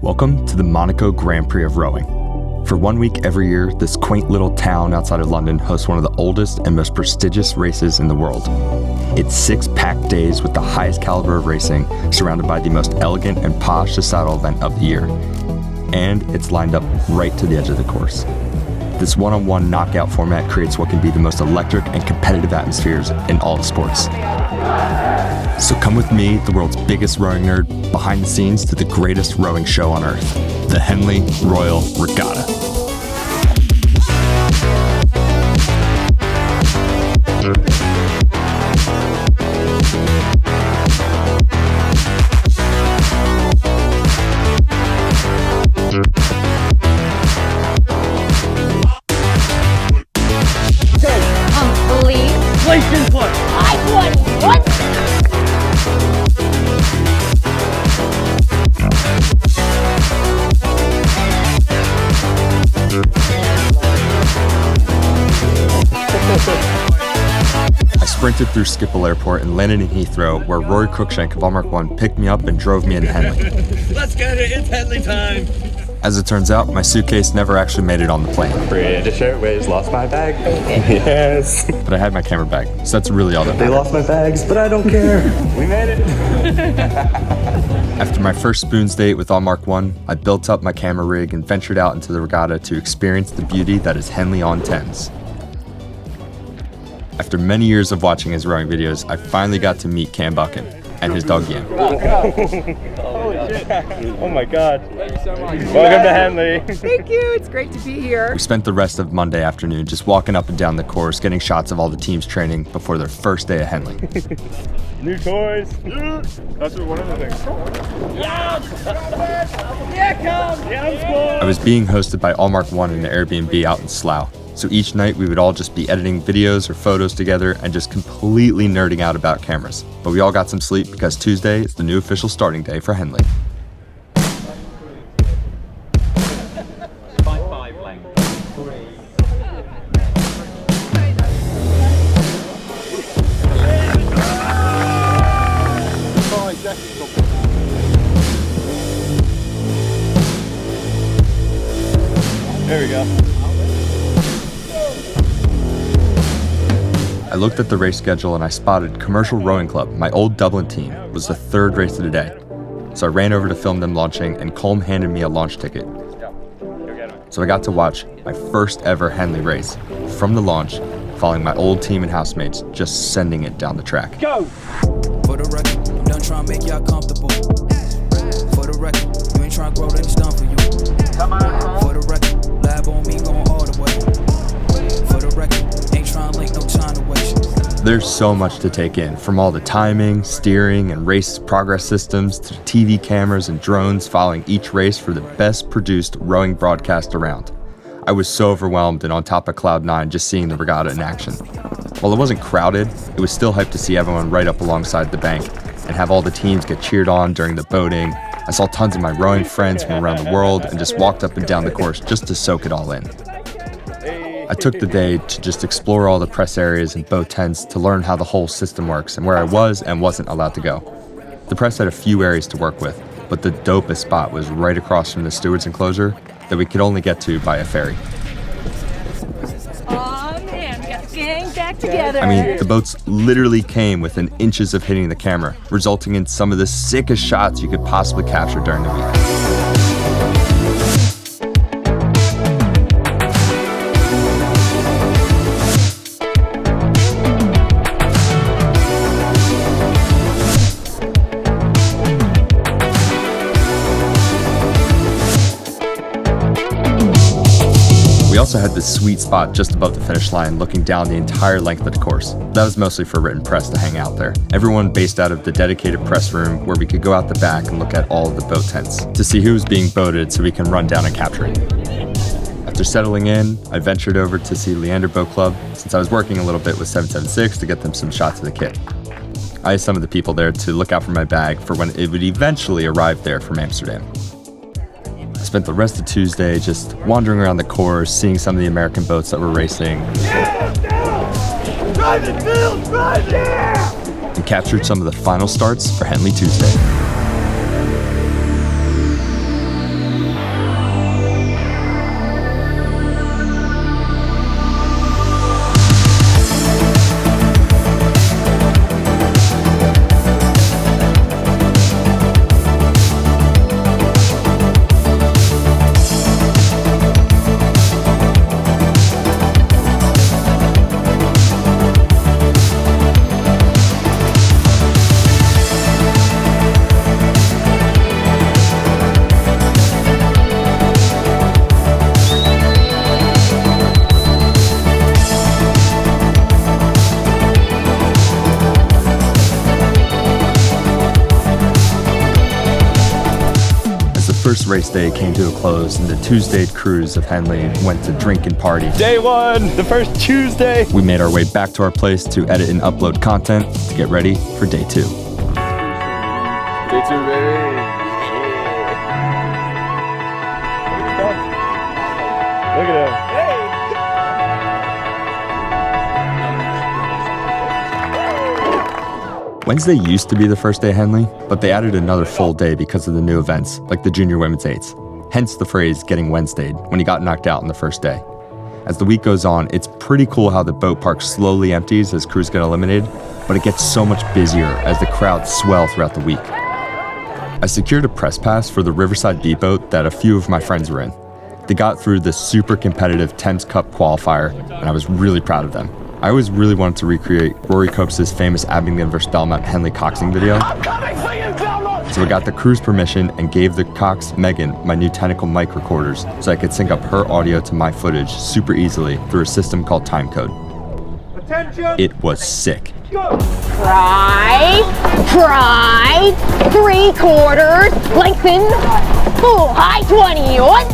Welcome to the Monaco Grand Prix of Rowing. For 1 week every year, this quaint little town outside of London hosts one of the oldest and most prestigious races in the world. It's 6 packed days with the highest caliber of racing, surrounded by the most elegant and posh societal event of the year. And it's lined up right to the edge of the course. This one-on-one knockout format creates what can be the most electric and competitive atmospheres in all of sports. So come with me, the world's biggest rowing nerd, behind the scenes to the greatest rowing show on earth, the Henley Royal Regatta. I sprinted through Schiphol Airport and landed in Heathrow, where Rory Cruikshank of Allmark 1 picked me up and drove me into Henley. Let's get it, it's Henley time! As it turns out, my suitcase never actually made it on the plane. British Airways lost my bag. Yes. But I had my camera bag, so that's really all that mattered. They lost my bags, but I don't care. We made it. After my first spoons date with Allmark 1, I built up my camera rig and ventured out into the regatta to experience the beauty that is Henley on Thames. After many years of watching his rowing videos, I finally got to meet Cam Buchan and his dog Ian. Oh my god. Thank you so much. Welcome to Henley. Thank you, it's great to be here. We spent the rest of Monday afternoon just walking up and down the course, getting shots of all the teams training before their first day at Henley. New toys. That's one of the things. I was being hosted by Allmark 1 in an Airbnb out in Slough. So each night we would all just be editing videos or photos together and just completely nerding out about cameras. But we all got some sleep because Tuesday is the new official starting day for Henley. There we go. I looked at the race schedule and I spotted Commercial Rowing Club, my old Dublin team, was the third race of the day. So I ran over to film them launching and Colm handed me a launch ticket. So I got to watch my first ever Henley race from the launch, following my old team and housemates just sending it down the track. Go! For the record, I'm done trying to make y'all comfortable. For the record, you ain't trying to grow, then it's done for you. For the record, lab on me going all the way. For the record, ain't trying to link, no time to waste. There's so much to take in, from all the timing, steering, and race progress systems to TV cameras and drones following each race for the best produced rowing broadcast around. I was so overwhelmed and on top of Cloud 9 just seeing the regatta in action. While it wasn't crowded, it was still hyped to see everyone right up alongside the bank and have all the teams get cheered on during the boating. I saw tons of my rowing friends from around the world and just walked up and down the course just to soak it all in. I took the day to just explore all the press areas and boat tents to learn how the whole system works and where I was and wasn't allowed to go. The press had a few areas to work with, but the dopest spot was right across from the steward's enclosure that we could only get to by a ferry. Aw man, we got the gang back together. I mean, the boats literally came within inches of hitting the camera, resulting in some of the sickest shots you could possibly capture during the week. We also had this sweet spot just above the finish line looking down the entire length of the course. That was mostly for written press to hang out there. Everyone based out of the dedicated press room where we could go out the back and look at all of the boat tents to see who was being boated so we can run down and capture it. After settling in, I ventured over to see Leander Boat Club since I was working a little bit with 776 to get them some shots of the kit. I asked some of the people there to look out for my bag for when it would eventually arrive there from Amsterdam. I spent the rest of Tuesday just wandering around the course, seeing some of the American boats that were racing. Drive it, Bill! Drive it! And captured some of the final starts for Henley Tuesday. first race day came to a close and the Tuesday cruise of Henley went to drink and party. Day one, the first Tuesday. We made our way back to our place to edit and upload content to get ready for day 2. Day 2, baby. Look at him. Wednesday used to be the first day of Henley, but they added another full day because of the new events, like the Junior Women's 8s. Hence the phrase getting Wednesdayed when he got knocked out on the first day. As the week goes on, it's pretty cool how the boat park slowly empties as crews get eliminated, but it gets so much busier as the crowds swell throughout the week. I secured a press pass for the Riverside beat boat that a few of my friends were in. They got through the super competitive Thames Cup qualifier, and I was really proud of them. I always really wanted to recreate Rory Copes' famous Abingdon vs. Belmont Henley coxing video. So I got the crew's permission and gave the cox Megan my new Tentacle mic recorders so I could sync up her audio to my footage super easily through a system called Timecode. Attention. It was sick. Pride, 3/4, lengthen, full high 20 on,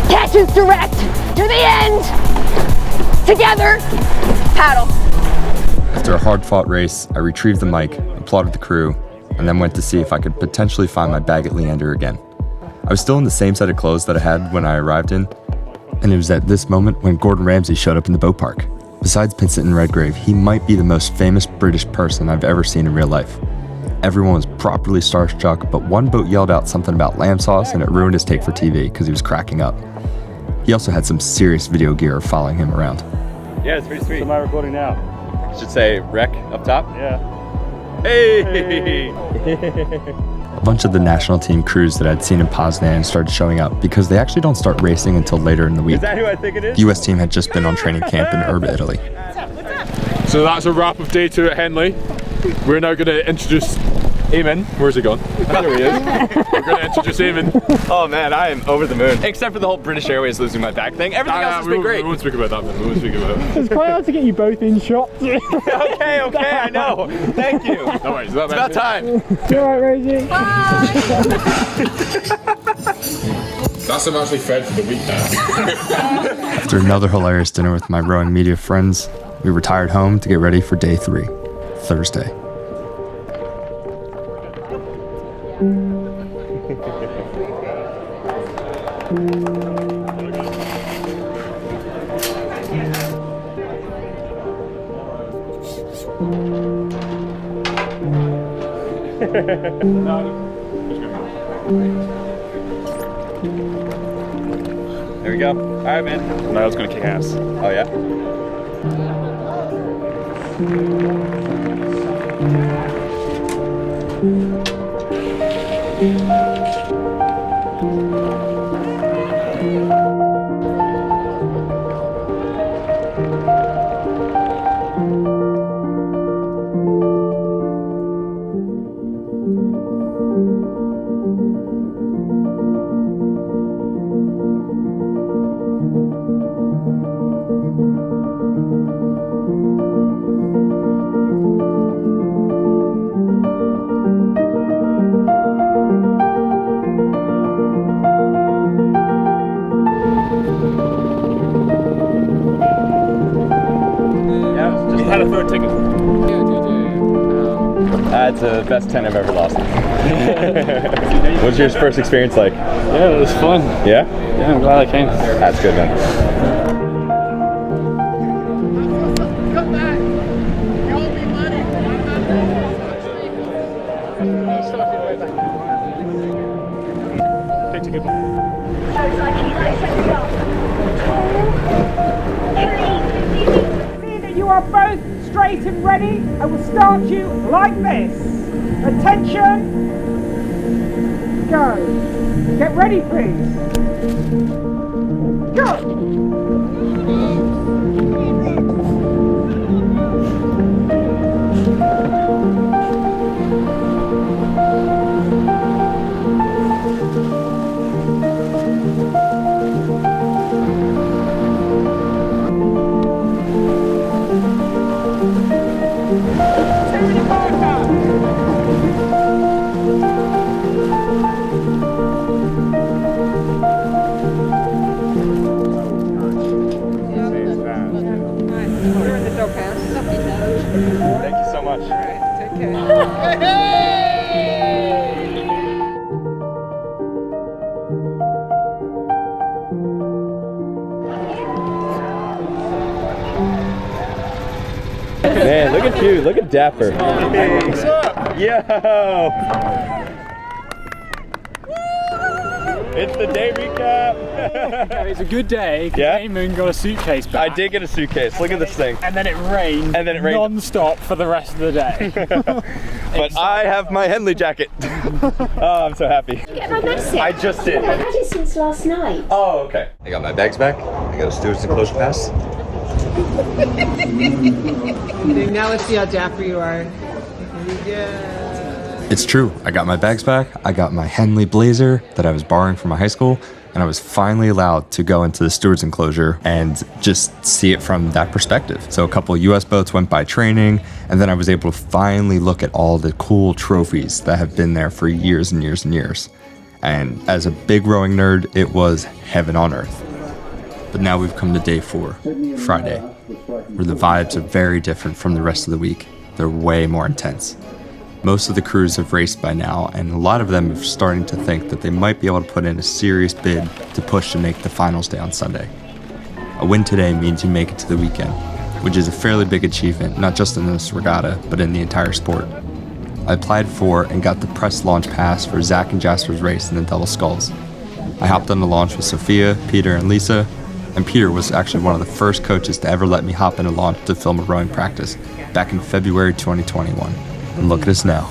catches direct to the end, together, paddle. After a hard-fought race, I retrieved the mic, applauded the crew, and then went to see if I could potentially find my bag at Leander again. I was still in the same set of clothes that I had when I arrived in, and it was at this moment when Gordon Ramsay showed up in the boat park. Besides Pinsent and Redgrave, he might be the most famous British person I've ever seen in real life. Everyone was properly starstruck, but one boat yelled out something about lamb sauce and it ruined his take for TV because he was cracking up. He also had some serious video gear following him around. Yeah, it's pretty sweet. So am I recording now? Should say rec up top. Yeah. Hey! A bunch of the national team crews that I'd seen in Poznan started showing up because they actually don't start racing until later in the week. Is that who I think it is? The US team had just been on training camp in Urba, Italy. So that's a wrap of day 2 at Henley. We're now going to introduce Eamon. Where's he gone? There he is. We're going to introduce Eamon. Oh man, I am over the moon. Except for the whole British Airways losing my back thing. Everything else has been great. We won't speak about that, man. We won't speak about it. It's quite hard to get you both in shot. Okay, I know. Thank you. No worries. It's about time. You alright, Rosie? That's him actually fed for the week now. After another hilarious dinner with my rowing media friends, we retired home to get ready for day 3, Thursday. There we go. All right, man. No, I was going to kick ass. Oh yeah. How to throw a ticket. That's the best 10 I've ever lost. What's your first experience like? Yeah, it was fun. Yeah? Yeah, I'm glad I came. That's good, man. Take ticket. You are both straight and ready. I will start you like this. Attention. Go. Get ready, please. Go. Man, look at you. Look at Dapper. Hey, what's up? Yo! It's the day recap. It's a good day because Yeah? Eamon got a suitcase back. I did get a suitcase. Look at this thing. And then it rained. And then it rained non-stop for the rest of the day. But I have my Henley jacket. Oh, I'm so happy. Did you get my message? I just did. I've had it since last night. Oh, okay. I got my bags back. I got a steward's enclosure pass. Now let's see how dapper you are. It's true. I got my bags back. I got my Henley blazer that I was borrowing from my high school, and I was finally allowed to go into the steward's enclosure and just see it from that perspective. So a couple of US boats went by training, and then I was able to finally look at all the cool trophies that have been there for years and years and years. And as a big rowing nerd, it was heaven on earth. But now we've come to day 4, Friday, where the vibes are very different from the rest of the week. They're way more intense. Most of the crews have raced by now, and a lot of them are starting to think that they might be able to put in a serious bid to push to make the finals day on Sunday. A win today means you make it to the weekend, which is a fairly big achievement, not just in this regatta, but in the entire sport. I applied for and got the press launch pass for Zach and Jasper's race in the double sculls. I hopped on the launch with Sophia, Peter, and Lisa, and Peter was actually one of the first coaches to ever let me hop in a launch to film a rowing practice back in February 2021. And look at us now.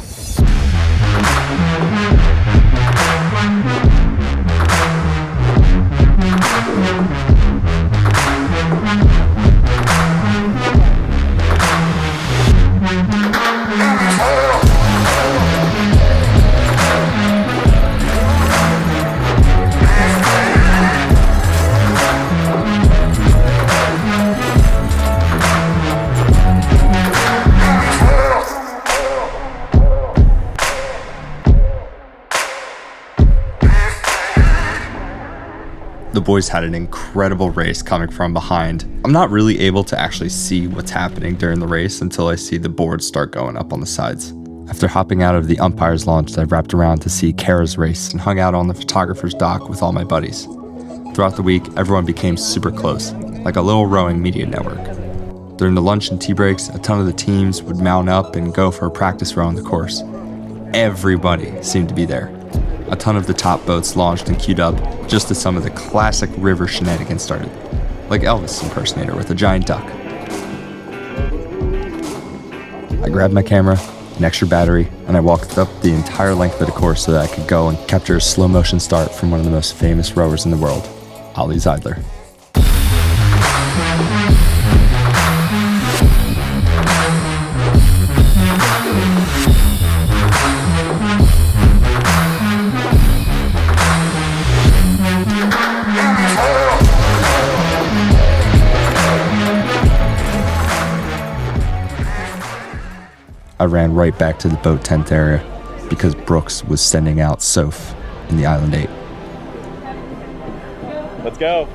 The boys had an incredible race coming from behind. I'm not really able to actually see what's happening during the race until I see the boards start going up on the sides. After hopping out of the umpire's launch, I wrapped around to see Kara's race and hung out on the photographer's dock with all my buddies. Throughout the week, everyone became super close, like a little rowing media network. During the lunch and tea breaks, a ton of the teams would mount up and go for a practice row on the course. Everybody seemed to be there. A ton of the top boats launched and queued up just as some of the classic river shenanigans started, like Elvis impersonator with a giant duck. I grabbed my camera, an extra battery, and I walked up the entire length of the course so that I could go and capture a slow motion start from one of the most famous rowers in the world, Ollie Zeidler. I ran right back to the boat tent area because Brooks was sending out Soph in the Island 8. Let's go.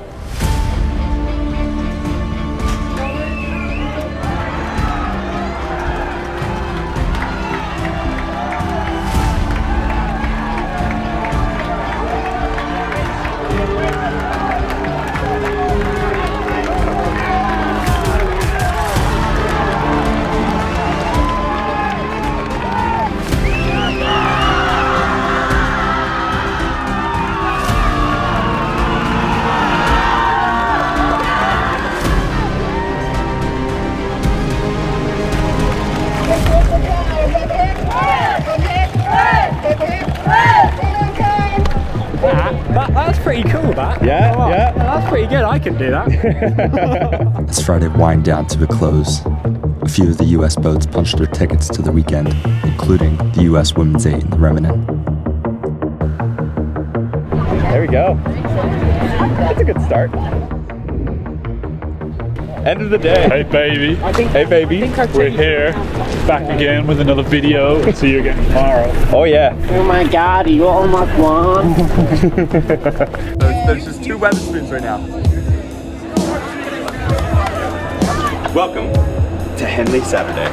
That's pretty cool, that. Yeah, Oh, yeah. That's pretty good. I can do that. As Friday wind down to a close, a few of the US boats punched their tickets to the weekend, including the US Women's 8 in the Remington. There we go. That's a good start. End of the day. Hey baby. Hey baby. We're here, back again with another video. We'll see you again tomorrow. Oh yeah. Oh my god, are you almost one? There's just 2 weather spoons right now. Welcome to Henley Saturday.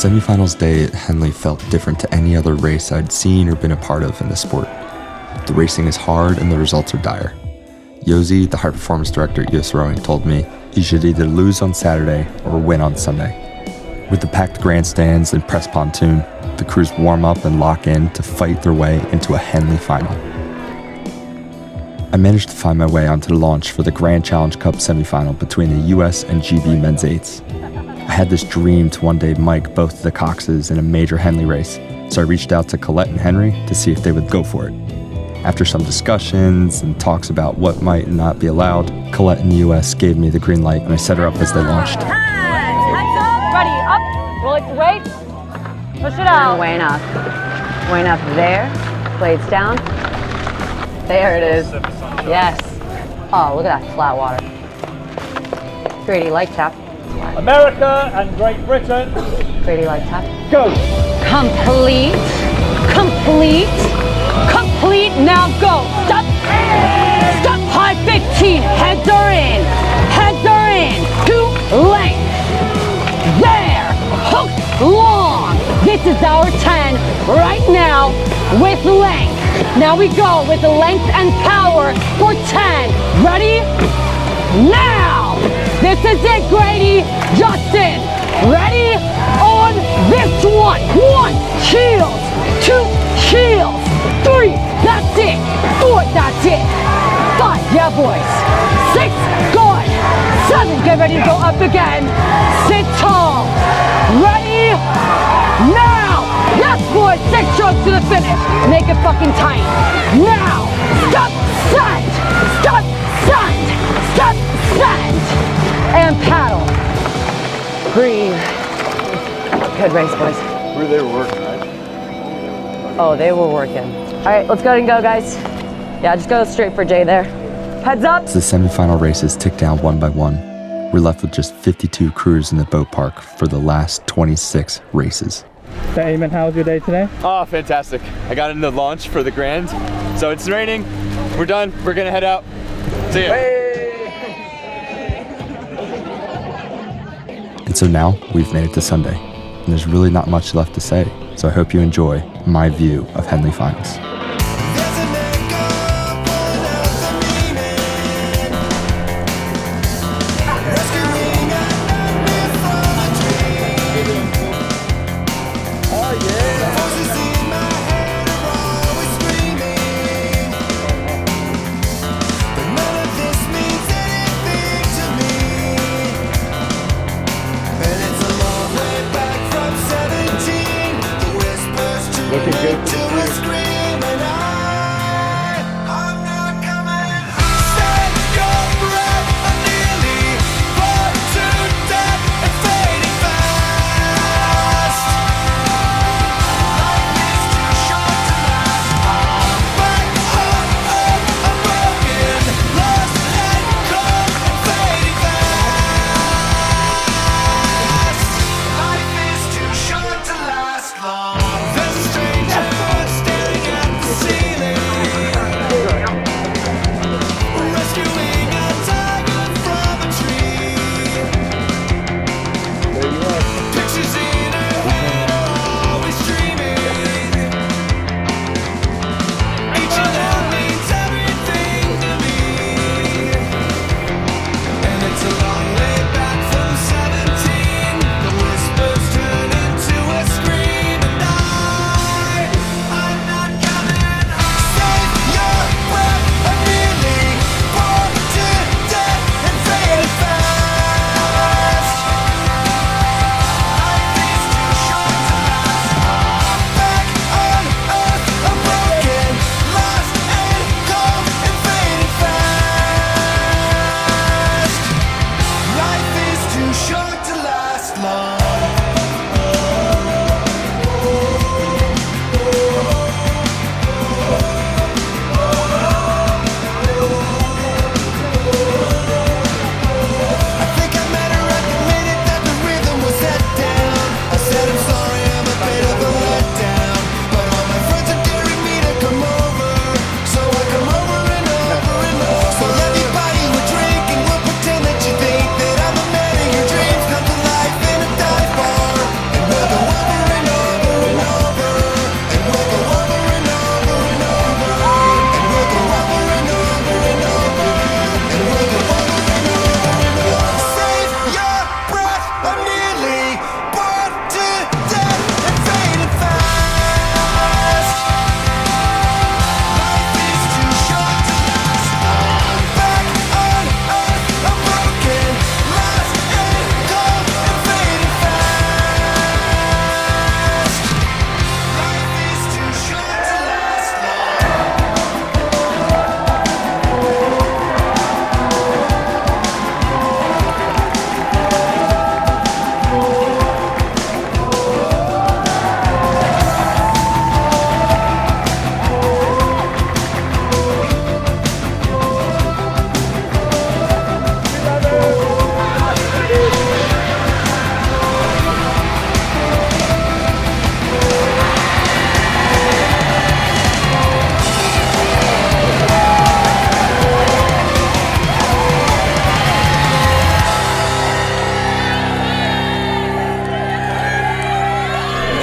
Semifinals day at Henley felt different to any other race I'd seen or been a part of in the sport. The racing is hard and the results are dire. Yosi, the high performance director at US Rowing, told me you should either lose on Saturday or win on Sunday. With the packed grandstands and press pontoon, the crews warm up and lock in to fight their way into a Henley final. I managed to find my way onto the launch for the Grand Challenge Cup semifinal between the US and GB men's eights. I had this dream to one day mic both of the Coxes in a major Henley race, so I reached out to Colette and Henry to see if they would go for it. After some discussions and talks about what might and not be allowed, Colette in the US gave me the green light and I set her up as they launched. Heads up, ready, up, roll it to weight, push it out. Way enough there, blades down. There it is, yes. Oh, look at that flat water. Grady, light tap. America and Great Britain. Grady, light tap. Go. Complete, now go. Stop, high 15, heads are in, to length. There, hook long. This is our 10 right now with length. Now we go with the length and power for 10. Ready? Now! This is it, Grady. Justin, ready? On this one. 1, shields. 2, shields. 3, that's it. 4, that's it. 5, yeah, boys. 6, good. 7, get ready to go up again. Sit tall. Ready? Now! Yes, boys, 6 strokes to the finish. Make it fucking tight. Now! Stop, send! Stop, send! Stop, send! And paddle. Breathe. Good race, boys. They were working, right? Oh, they were working. All right, let's go ahead and go, guys. Yeah, just go straight for Jay there. Heads up. As the semifinal races tick down one by one, we're left with just 52 crews in the boat park for the last 26 races. So Eamon, how was your day today? Oh, fantastic. I got into the launch for the Grand. So it's raining. We're done. We're gonna head out. See ya. And so now we've made it to Sunday, and there's really not much left to say. So I hope you enjoy my view of Henley Finals. Looking good.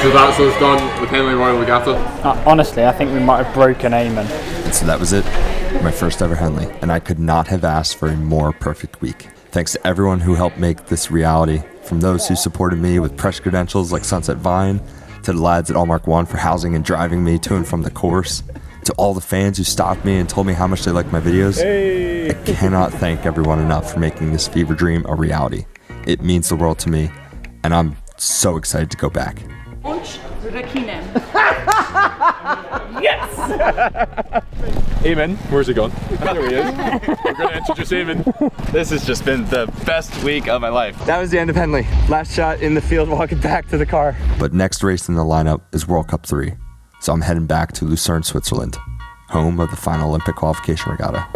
So that's us done with Henley Royal Regatta. Honestly, I think we might have broken Eamon. And so that was it, my first ever Henley, and I could not have asked for a more perfect week. Thanks to everyone who helped make this reality, from those who supported me with press credentials like Sunset Vine, to the lads at Allmark One for housing and driving me to and from the course, to all the fans who stopped me and told me how much they liked my videos. I cannot thank everyone enough for making this fever dream a reality. It means the world to me, and I'm so excited to go back. Yes! Eamon, where's he gone? There he is. We're going to introduce Eamon. This has just been the best week of my life. That was the end of Henley. Last shot in the field walking back to the car. But next race in the lineup is World Cup 3, so I'm heading back to Lucerne, Switzerland, home of the final Olympic qualification regatta.